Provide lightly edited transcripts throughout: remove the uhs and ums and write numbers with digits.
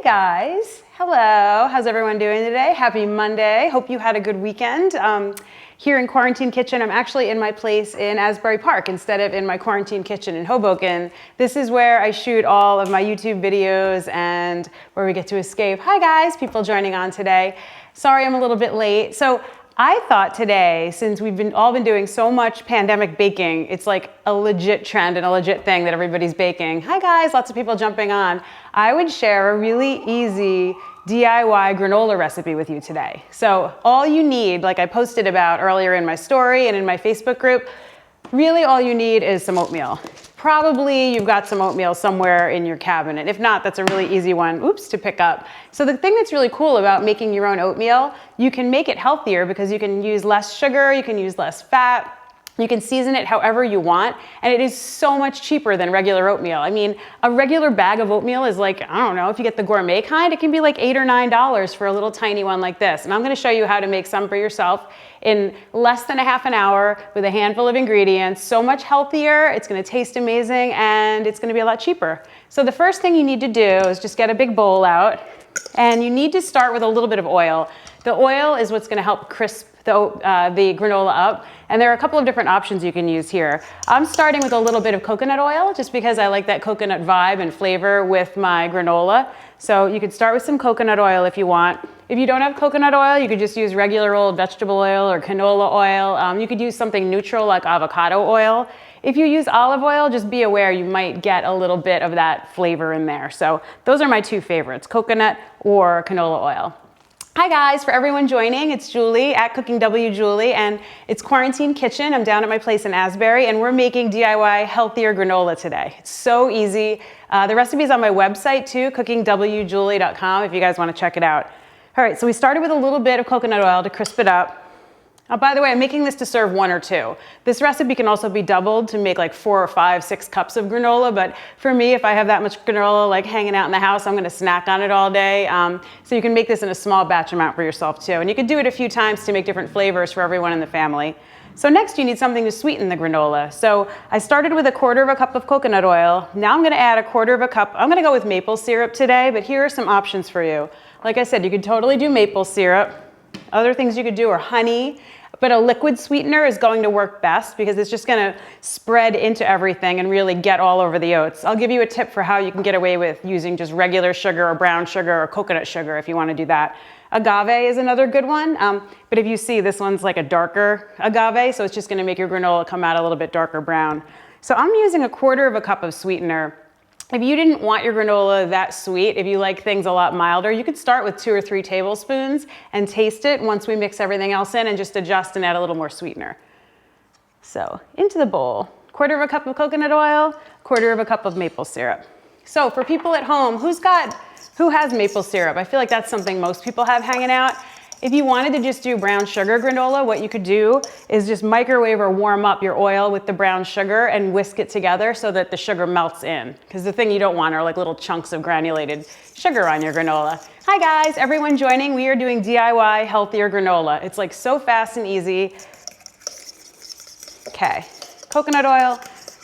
guys, hello. How's everyone doing today? Happy Monday. Hope you had a good weekend. Here in Quarantine Kitchen, I'm actually in my place in Asbury Park instead of in my quarantine kitchen in Hoboken. This is where I shoot all of my YouTube videos and where we get to escape. Hi guys, people joining on today. Sorry I'm a little bit late. So I thought today, since we've all been doing so much pandemic baking, it's like a legit trend and a legit thing that everybody's baking. Hi guys, lots of people jumping on. I would share a really easy DIY granola recipe with you today. So all you need, like I posted about earlier in my story and in my Facebook group, really all you need is some oatmeal. Probably you've got some oatmeal somewhere in your cabinet. If not, that's a really easy one, to pick up. So the thing that's really cool about making your own oatmeal, you can make it healthier because you can use less sugar, you can use less fat, you can season it however you want, and it is so much cheaper than regular oatmeal. I mean, a regular bag of oatmeal is like, I don't know, if you get the gourmet kind, it can be like $8 or $9 for a little tiny one like this. And I'm gonna show you how to make some for yourself in less than a half an hour with a handful of ingredients. So much healthier, it's gonna taste amazing, and it's gonna be a lot cheaper. So the first thing you need to do is just get a big bowl out, and you need to start with a little bit of oil. The oil is what's gonna help crisp the granola up. And there are a couple of different options you can use here. I'm starting with a little bit of coconut oil just because I like that coconut vibe and flavor with my granola. So you could start with some coconut oil if you want. If you don't have coconut oil, you could just use regular old vegetable oil or canola oil. You could use something neutral like avocado oil. If you use olive oil, just be aware you might get a little bit of that flavor in there. So those are my two favorites, coconut or canola oil. Hi guys, for everyone joining, it's Julie at Cooking W Julie, and it's Quarantine Kitchen. I'm down at my place in Asbury, and we're making DIY healthier granola today. It's so easy. The recipe is on my website too, cookingwjulie.com, if you guys want to check it out. All right, so we started with a little bit of coconut oil to crisp it up. By the way, I'm making this to serve 1 or 2. This recipe can also be doubled to make like 4 or 5, 6 cups of granola, but for me, if I have that much granola like hanging out in the house, I'm gonna snack on it all day. So you can make this in a small batch amount for yourself too. And you can do it a few times to make different flavors for everyone in the family. So next you need something to sweeten the granola. So I started with 1/4 cup of coconut oil. Now I'm gonna add 1/4 cup. I'm gonna go with maple syrup today, but here are some options for you. Like I said, you could totally do maple syrup. Other things you could do are honey. But a liquid sweetener is going to work best because it's just gonna spread into everything and really get all over the oats. I'll give you a tip for how you can get away with using just regular sugar or brown sugar or coconut sugar if you wanna do that. Agave is another good one, but if you see, this one's like a darker agave, so it's just gonna make your granola come out a little bit darker brown. So I'm using 1/4 cup of sweetener. If you didn't want your granola that sweet, if you like things a lot milder, you could start with 2 or 3 tablespoons and taste it once we mix everything else in and just adjust and add a little more sweetener. So into the bowl, 1/4 cup of coconut oil, 1/4 cup of maple syrup. So for people at home, who has maple syrup? I feel like that's something most people have hanging out. If you wanted to just do brown sugar granola, what you could do is just microwave or warm up your oil with the brown sugar and whisk it together so that the sugar melts in. Because the thing you don't want are like little chunks of granulated sugar on your granola. Hi guys, everyone joining. We are doing DIY healthier granola. It's like so fast and easy. Okay, coconut oil,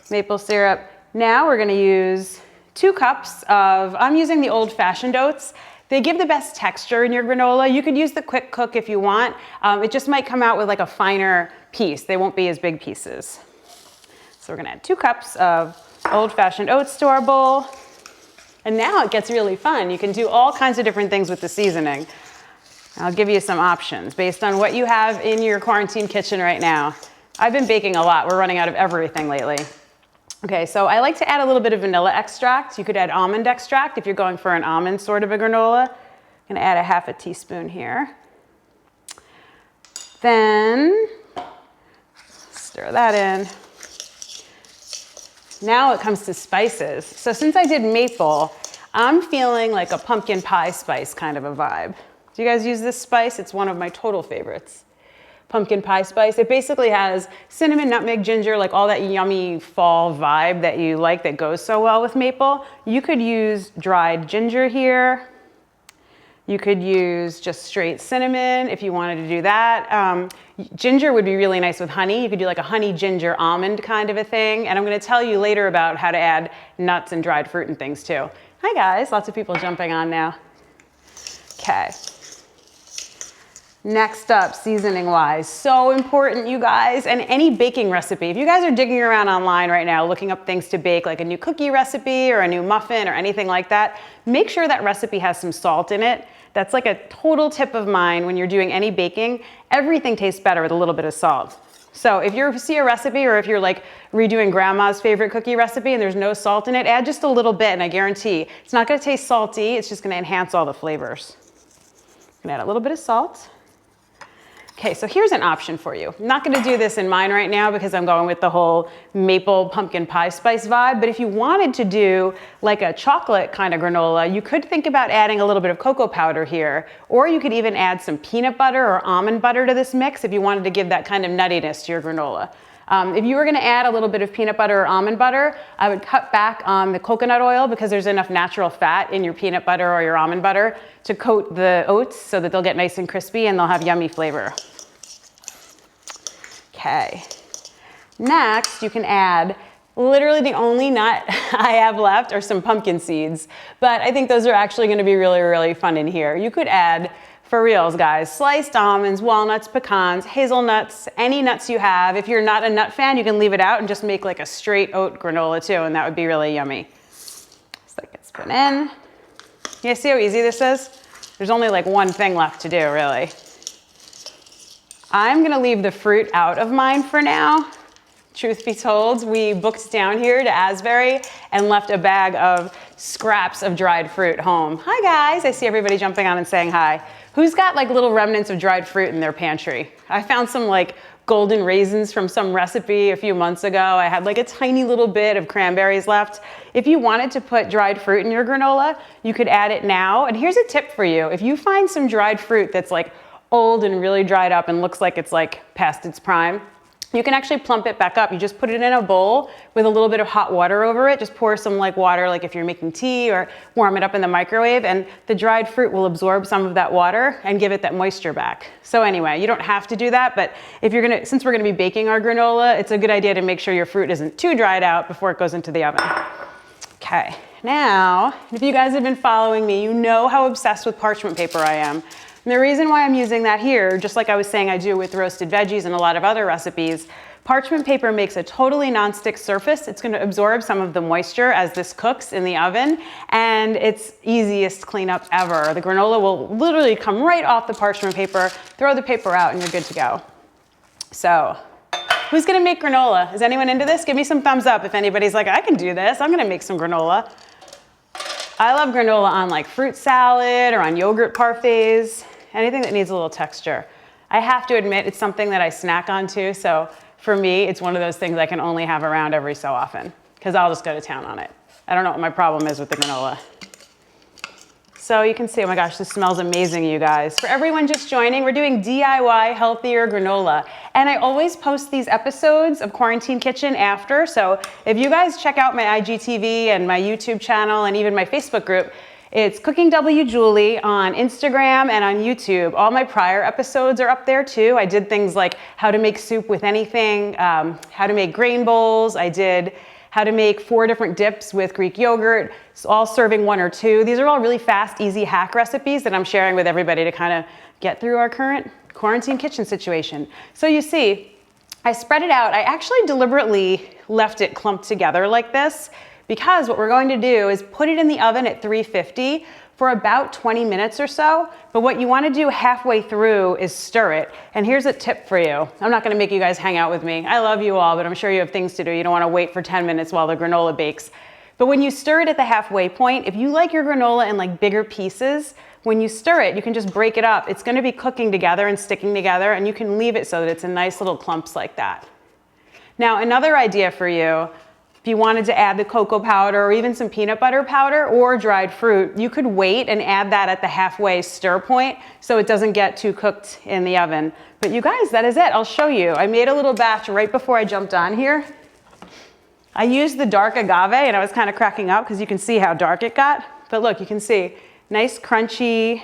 maple syrup. Now we're gonna use 2 cups of, I'm using the old-fashioned oats. They give the best texture in your granola. You could use the quick cook if you want. It just might come out with like a finer piece. They won't be as big pieces. So we're gonna add 2 cups of old-fashioned oats to our bowl. And now it gets really fun. You can do all kinds of different things with the seasoning. I'll give you some options based on what you have in your quarantine kitchen right now. I've been baking a lot. We're running out of everything lately. Okay, so I like to add a little bit of vanilla extract. You could add almond extract if you're going for an almond sort of a granola. I'm gonna add 1/2 teaspoon here. Then stir that in. Now it comes to spices. So since I did maple, I'm feeling like a pumpkin pie spice kind of a vibe. Do you guys use this spice? It's one of my total favorites. Pumpkin pie spice. It basically has cinnamon, nutmeg, ginger, like all that yummy fall vibe that you like that goes so well with maple. You could use dried ginger here. You could use just straight cinnamon if you wanted to do that. Ginger would be really nice with honey. You could do like a honey ginger almond kind of a thing. And I'm gonna tell you later about how to add nuts and dried fruit and things too. Hi guys, lots of people jumping on now. Okay. Next up, seasoning wise, so important, you guys, and any baking recipe. If you guys are digging around online right now, looking up things to bake, like a new cookie recipe or a new muffin or anything like that, make sure that recipe has some salt in it. That's like a total tip of mine when you're doing any baking. Everything tastes better with a little bit of salt. So if you see a recipe, or if you're like redoing grandma's favorite cookie recipe and there's no salt in it, add just a little bit and I guarantee it's not gonna taste salty, it's just gonna enhance all the flavors. I'm gonna add a little bit of salt. Okay, so here's an option for you. I'm not gonna do this in mine right now because I'm going with the whole maple pumpkin pie spice vibe, but if you wanted to do like a chocolate kind of granola, you could think about adding a little bit of cocoa powder here, or you could even add some peanut butter or almond butter to this mix if you wanted to give that kind of nuttiness to your granola. If you were gonna add a little bit of peanut butter or almond butter, I would cut back on the coconut oil because there's enough natural fat in your peanut butter or your almond butter to coat the oats so that they'll get nice and crispy and they'll have yummy flavor. Okay, next you can add, literally the only nut I have left are some pumpkin seeds, but I think those are actually gonna be really, really fun in here. You could add, for reals guys, sliced almonds, walnuts, pecans, hazelnuts, any nuts you have. If you're not a nut fan, you can leave it out and just make like a straight oat granola too, and that would be really yummy. So that gets put in. You see how easy this is? There's only like one thing left to do, really. I'm gonna leave the fruit out of mine for now. Truth be told, we booked down here to Asbury and left a bag of scraps of dried fruit home. Hi guys, I see everybody jumping on and saying hi. Who's got like little remnants of dried fruit in their pantry? I found some like golden raisins from some recipe a few months ago. I had like a tiny little bit of cranberries left. If you wanted to put dried fruit in your granola, you could add it now. And here's a tip for you. If you find some dried fruit that's like old and really dried up and looks like it's like past its prime, you can actually plump it back up. You just put it in a bowl with a little bit of hot water over it. Just pour some like water, like if you're making tea, or warm it up in the microwave, and the dried fruit will absorb some of that water and give it that moisture back. So anyway, you don't have to do that, but if you're gonna, since we're gonna be baking our granola, it's a good idea to make sure your fruit isn't too dried out before it goes into the oven. Okay, now, if you guys have been following me, you know how obsessed with parchment paper I am. And the reason why I'm using that here, just like I was saying I do with roasted veggies and a lot of other recipes, parchment paper makes a totally nonstick surface. It's gonna absorb some of the moisture as this cooks in the oven, and it's easiest cleanup ever. The granola will literally come right off the parchment paper, throw the paper out, and you're good to go. So, who's gonna make granola? Is anyone into this? Give me some thumbs up if anybody's like, I can do this, I'm gonna make some granola. I love granola on like fruit salad or on yogurt parfaits. Anything that needs a little texture. I have to admit, it's something that I snack on too, so for me, it's one of those things I can only have around every so often, because I'll just go to town on it. I don't know what my problem is with the granola. So you can see, oh my gosh, this smells amazing, you guys. For everyone just joining, we're doing DIY Healthier Granola. And I always post these episodes of Quarantine Kitchen after, so if you guys check out my IGTV and my YouTube channel and even my Facebook group, it's Cooking W Julie on Instagram and on YouTube. All my prior episodes are up there too. I did things like how to make soup with anything, how to make grain bowls. I did how to make 4 different dips with Greek yogurt, all serving 1 or 2. These are all really fast, easy hack recipes that I'm sharing with everybody to kind of get through our current quarantine kitchen situation. So you see, I spread it out. I actually deliberately left it clumped together like this, because what we're going to do is put it in the oven at 350 for about 20 minutes or so. But what you want to do halfway through is stir it. And here's a tip for you. I'm not going to make you guys hang out with me. I love you all, but I'm sure you have things to do. You don't want to wait for 10 minutes while the granola bakes. But when you stir it at the halfway point, if you like your granola in like bigger pieces, when you stir it, you can just break it up. It's going to be cooking together and sticking together, and you can leave it so that it's in nice little clumps like that. Now, another idea for you, if you wanted to add the cocoa powder or even some peanut butter powder or dried fruit, you could wait and add that at the halfway stir point so it doesn't get too cooked in the oven. But you guys, that is it. I'll show you. I made a little batch right before I jumped on here. I used the dark agave, and I was kind of cracking up because you can see how dark it got. But look, you can see nice crunchy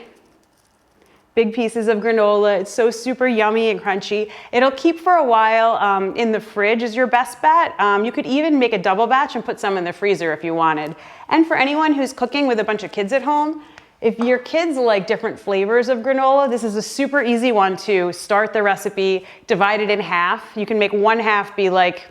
big pieces of granola. It's so super yummy and crunchy. It'll keep for a while in the fridge is your best bet. You could even make a double batch and put some in the freezer if you wanted. And for anyone who's cooking with a bunch of kids at home, if your kids like different flavors of granola, this is a super easy one to start the recipe, divide it in half. You can make one half be like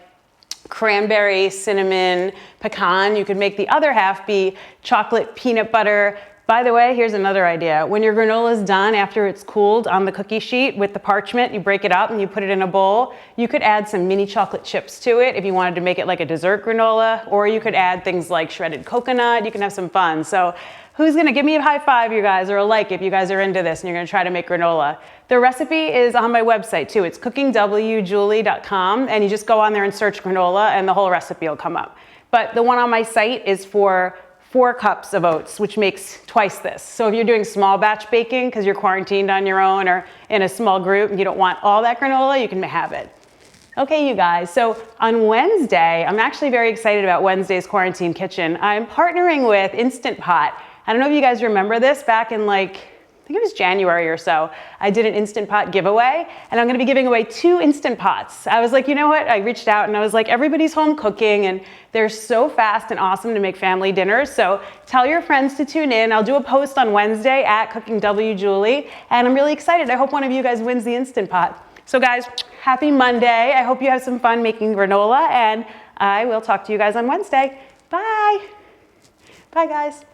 cranberry, cinnamon, pecan. You could make the other half be chocolate, peanut butter. By the way, here's another idea. When your granola is done after it's cooled on the cookie sheet with the parchment, you break it up and you put it in a bowl. You could add some mini chocolate chips to it if you wanted to make it like a dessert granola, or you could add things like shredded coconut. You can have some fun. So who's gonna give me a high five, you guys, or a like if you guys are into this and you're gonna try to make granola? The recipe is on my website too. It's cookingwjulie.com, and you just go on there and search granola and the whole recipe will come up. But the one on my site is for 4 cups of oats, which makes twice this. So if you're doing small batch baking because you're quarantined on your own or in a small group and you don't want all that granola, you can have it. Okay, you guys, so on Wednesday, I'm actually very excited about Wednesday's Quarantine Kitchen. I'm partnering with Instant Pot. I don't know if you guys remember this, back in I think it was January or so, I did an Instant Pot giveaway, and I'm gonna be giving away 2 Instant Pots. I was like, you know what? I reached out and I was like, everybody's home cooking and they're so fast and awesome to make family dinners. So tell your friends to tune in. I'll do a post on Wednesday at CookingWJulie, and I'm really excited. I hope one of you guys wins the Instant Pot. So guys, happy Monday. I hope you have some fun making granola, and I will talk to you guys on Wednesday. Bye. Bye, guys.